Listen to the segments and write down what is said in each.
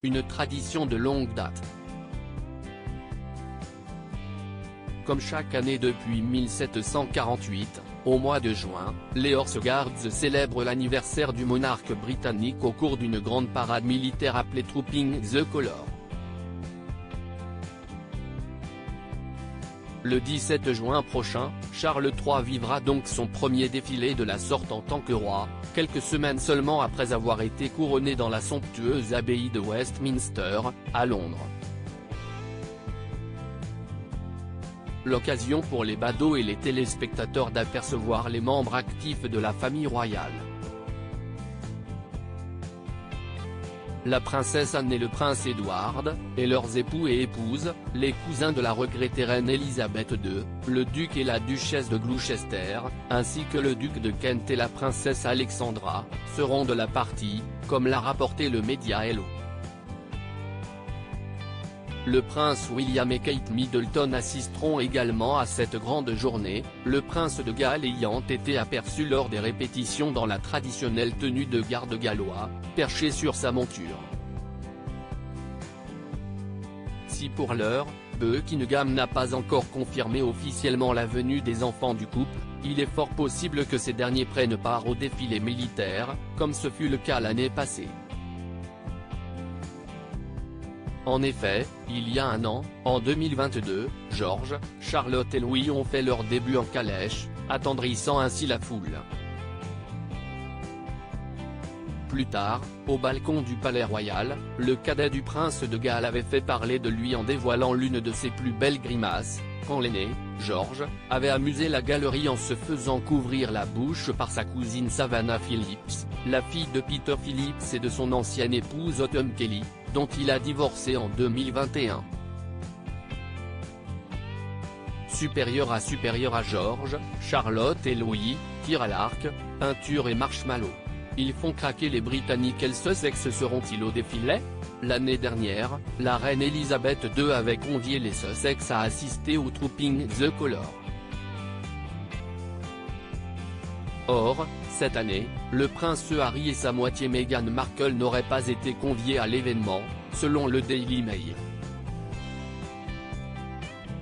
une tradition de longue date. Comme chaque année depuis 1748, au mois de juin, les Horse Guards célèbrent l'anniversaire du monarque britannique au cours d'une grande parade militaire appelée Trooping the Colour. Le 17 juin prochain, Charles III vivra donc son premier défilé de la sorte en tant que roi, quelques semaines seulement après avoir été couronné dans la somptueuse abbaye de Westminster, à Londres. L'occasion pour les badauds et les téléspectateurs d'apercevoir les membres actifs de la famille royale. La princesse Anne et le prince Edward, et leurs époux et épouses, les cousins de la regrettée reine Elisabeth II, le duc et la duchesse de Gloucester, ainsi que le duc de Kent et la princesse Alexandra, seront de la partie, comme l'a rapporté le média Hello. Le prince William et Kate Middleton assisteront également à cette grande journée, le prince de Galles ayant été aperçu lors des répétitions dans la traditionnelle tenue de garde gallois, perché sur sa monture. Si pour l'heure, Buckingham n'a pas encore confirmé officiellement la venue des enfants du couple, il est fort possible que ces derniers prennent part au défilé militaire, comme ce fut le cas l'année passée. En effet, il y a un an, en 2022, George, Charlotte et Louis ont fait leur début en calèche, attendrissant ainsi la foule. Plus tard, au balcon du Palais Royal, le cadet du prince de Galles avait fait parler de lui en dévoilant l'une de ses plus belles grimaces, quand l'aîné, George, avait amusé la galerie en se faisant couvrir la bouche par sa cousine Savannah Phillips, la fille de Peter Phillips et de son ancienne épouse Autumn Kelly, dont il a divorcé en 2021. Supérieur à George, Charlotte et Louis, tir à l'arc, peinture et marshmallow. Ils font craquer les Britanniques. Quels Sussex seront-ils au défilé? L'année dernière, la reine Elisabeth II avait convié les Sussex à assister au Trooping the Colour. Or, cette année, le prince Harry et sa moitié Meghan Markle n'auraient pas été conviés à l'événement, selon le Daily Mail.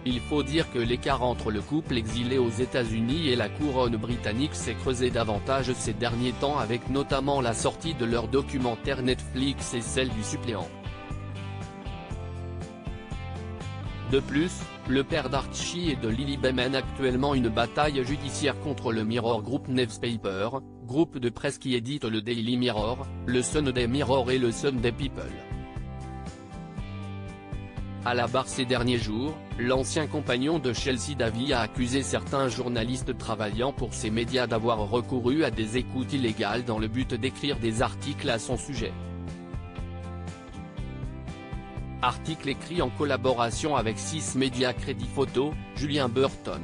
Il faut dire que l'écart entre le couple exilé aux États-Unis et la couronne britannique s'est creusé davantage ces derniers temps, avec notamment la sortie de leur documentaire Netflix et celle du suppléant. De plus, le père d'Archie et de Lily mène actuellement une bataille judiciaire contre le Mirror Group Newspaper, groupe de presse qui édite le Daily Mirror, le Sunday Mirror et le Sunday People. À la barre ces derniers jours, l'ancien compagnon de Chelsea Davy a accusé certains journalistes travaillant pour ces médias d'avoir recouru à des écoutes illégales dans le but d'écrire des articles à son sujet. Article écrit en collaboration avec 6 médias Crédit Photo, Julien Burton.